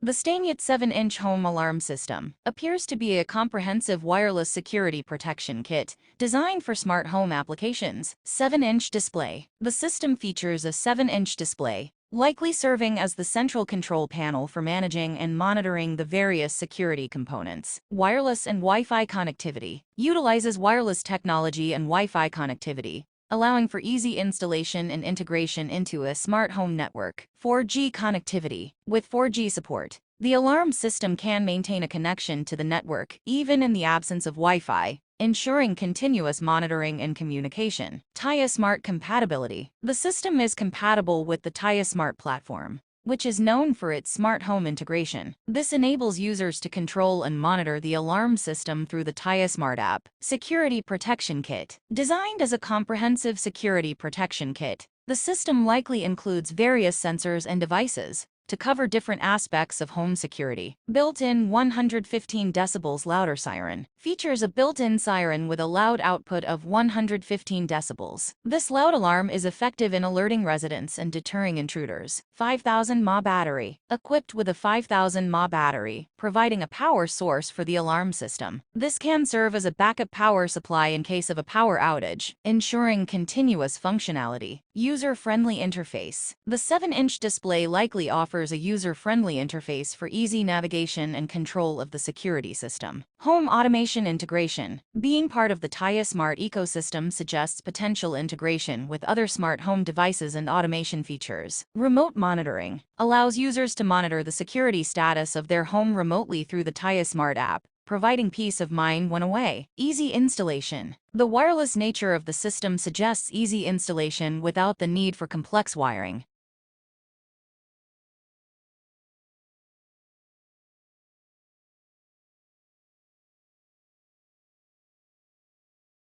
The Staniot 7-inch home alarm system appears to be a comprehensive wireless security protection kit designed for smart home applications. 7-inch display. The system features a 7-inch display, likely serving as the central control panel for managing and monitoring the various security components. Wireless and Wi-Fi connectivity. Utilizes wireless technology and Wi-Fi connectivity, allowing for easy installation and integration into a smart home network. 4G connectivity. With 4G support, the alarm system can maintain a connection to the network even in the absence of Wi-Fi, ensuring continuous monitoring and communication. Tuya Smart compatibility. The system is compatible with the Tuya Smart platform, which is known for its smart home integration. This enables users to control and monitor the alarm system through the Tuya Smart app. Security Protection Kit. Designed as a comprehensive security protection kit, the system likely includes various sensors and devices to cover different aspects of home security. Built-in 115 decibels louder siren. Features a built-in siren with a loud output of 115 decibels. This loud alarm is effective in alerting residents and deterring intruders. 5000 mAh battery. Equipped with a 5000 mAh battery, providing a power source for the alarm system. This can serve as a backup power supply in case of a power outage, ensuring continuous functionality. User-friendly interface. The 7-inch display likely offers a user-friendly interface for easy navigation and control of the security system. Home automation integration. Being part of the Tuya Smart ecosystem suggests potential integration with other smart home devices and automation features. Remote monitoring. Allows users to monitor the security status of their home remotely through the Tuya Smart app, providing peace of mind when away. Easy installation. The wireless nature of the system suggests easy installation without the need for complex wiring.